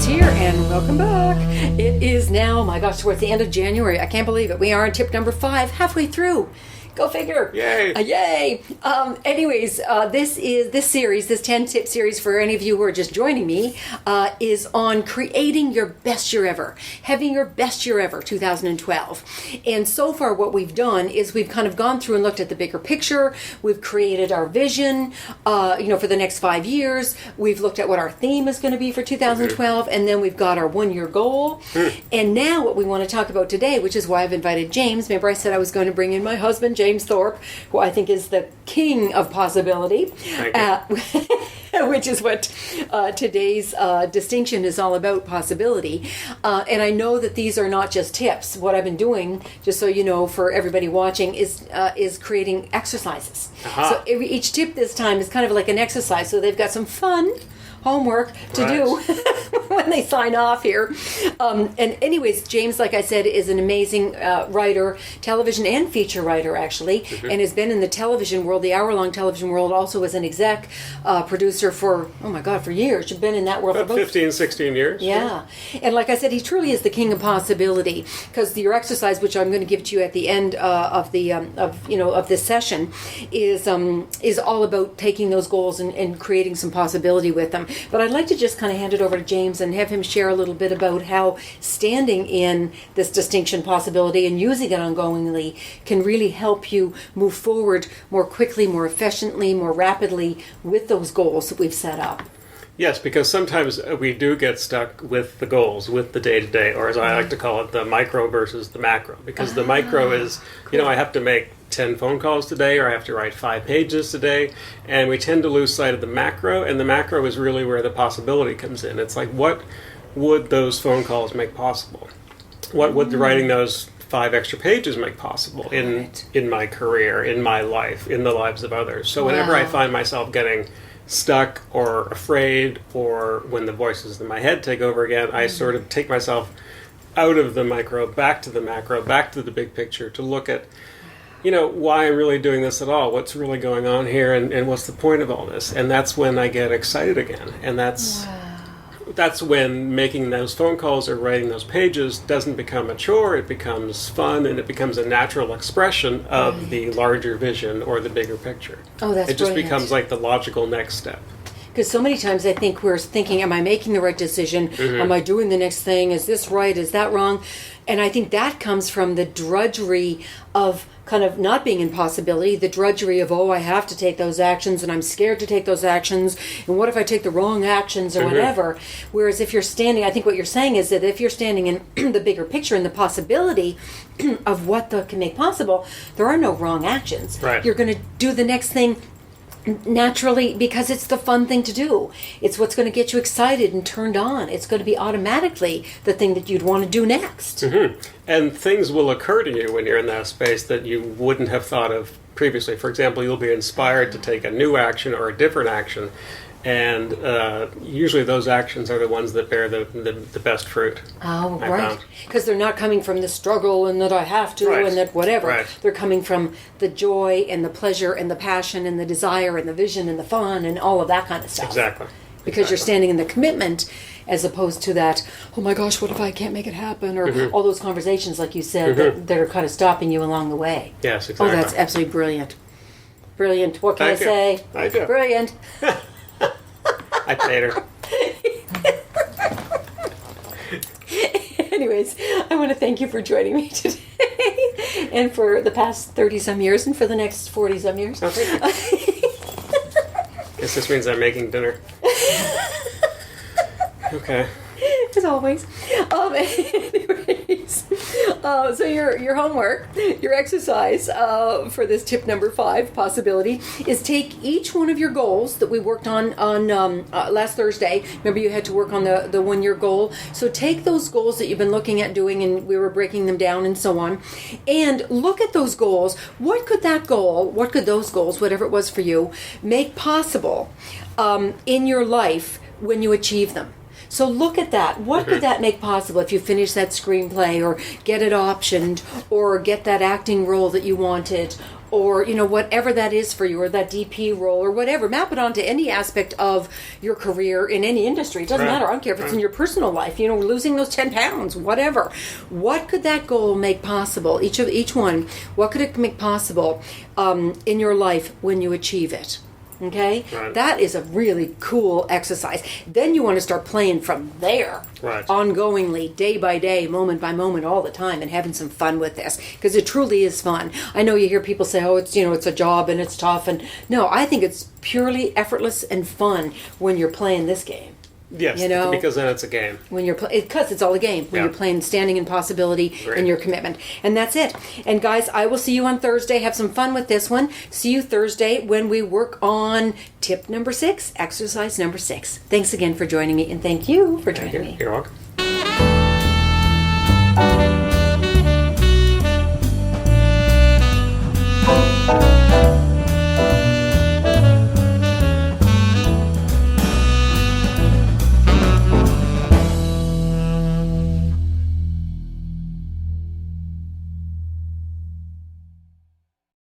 James here, and welcome back. It is now, my gosh, towards the end of January. I can't believe it. We are on tip number 5, halfway through. Go figure. Yay. Yay. This series, this 10-tip series for any of you who are just joining me, is on creating your best year ever. Having your best year ever, 2012. And so far what we've done is we've kind of gone through and looked at the bigger picture. We've created our vision, for the next 5 years. We've looked at what our theme is going to be for 2012. And then we've got our 1-year goal. And now what we want to talk about today, which is why I've invited James. Remember I said I was going to bring in my husband, James Thorpe, who I think is the king of possibility, which is what today's distinction is all about, possibility. And I know that these are not just tips. What I've been doing, just so you know, for everybody watching, is creating exercises. So each tip this time is kind of like an exercise. So they've got some fun homework to do when they sign off here. And anyways, James, like I said, is an amazing writer, television and feature writer, actually, and has been in the television world, the hour-long television world, also as an exec producer for years. You've been in that world about for about 15, 16 years. Yeah. And like I said, he truly is the king of possibility, because your exercise, which I'm going to give to you at the end of this session, is all about taking those goals and creating some possibility with them. But I'd like to just kind of hand it over to James and have him share a little bit about how standing in this distinction, possibility, and using it ongoingly can really help you move forward more quickly, more efficiently, more rapidly with those goals that we've set up. Yes, because sometimes we do get stuck with the goals, with the day-to-day, or as I like to call it, the micro versus the macro. Because the micro is, I have to make 10 phone calls today, or I have to write 5 pages today, and we tend to lose sight of the macro, and the macro is really where the possibility comes in. It's like, what would those phone calls make possible? What would writing those 5 extra pages make possible in my career, in my life, in the lives of others? So whenever I find myself getting stuck or afraid, or when the voices in my head take over again, I sort of take myself out of the micro, back to the macro, back to the big picture, to look at, why I'm really doing this at all, what's really going on here, and what's the point of all this. And that's when I get excited again. And that's when making those phone calls or writing those pages doesn't become a chore. It becomes fun, and it becomes a natural expression of the larger vision or the bigger picture. Oh, that's It just brilliant. becomes like the logical next step. Because so many times I think we're thinking, am I making the right decision? Am I doing the next thing? Is this right? Is that wrong? And I think that comes from the drudgery of kind of not being in possibility, the drudgery of, I have to take those actions, and I'm scared to take those actions, and what if I take the wrong actions or whatever? Whereas if you're standing, I think what you're saying is that if you're standing in the bigger picture and the possibility of what can make possible, there are no wrong actions. Right. You're going to do the next thing naturally, because it's the fun thing to do. It's what's going to get you excited and turned on. It's going to be automatically the thing that you'd want to do next. And things will occur to you when you're in that space that you wouldn't have thought of previously. For example, you'll be inspired to take a new action or a different action, and usually those actions are the ones that bear the best fruit. Oh, right. Because they're not coming from the struggle and that I have to and that whatever. Right. They're coming from the joy and the pleasure and the passion and the desire and the vision and the fun and all of that kind of stuff. Exactly. Because you're standing in the commitment, as opposed to that, oh my gosh, what if I can't make it happen? Or all those conversations, like you said, that are kind of stopping you along the way. Yes, exactly. Oh, that's absolutely brilliant. Brilliant. What can Thank you. I say? I do. Brilliant. I paid her. Anyways, I want to thank you for joining me today, and for the past 30-some years, and for the next 40-some years. Okay. Guess this means I'm making dinner. Okay. As always. Anyways, so your homework, your exercise for this tip number 5, possibility, is take each one of your goals that we worked on last Thursday. Remember, you had to work on the 1-year goal. So take those goals that you've been looking at doing, and we were breaking them down and so on, and look at those goals. What could those goals, whatever it was for you, make possible in your life when you achieve them? So look at that. What could that make possible if you finish that screenplay, or get it optioned, or get that acting role that you wanted, or whatever that is for you, or that DP role, or whatever. Map it onto any aspect of your career in any industry. It doesn't matter. I don't care if it's in your personal life. Losing those 10 pounds, whatever. What could that goal make possible? Each one. What could it make possible in your life when you achieve it? Okay? Right. That is a really cool exercise. Then you want to start playing from there. Right. Ongoingly, day by day, moment by moment, all the time, and having some fun with this. Because it truly is fun. I know you hear people say, oh, it's a job and it's tough. And no, I think it's purely effortless and fun when you're playing this game. Yes, because then it's a game. When you're because it's all a game. When you're playing standing in possibility and your commitment, and that's it. And guys, I will see you on Thursday. Have some fun with this one. See you Thursday when we work on tip number 6, exercise number 6. Thanks again for joining me, and thank you for joining me. You're welcome.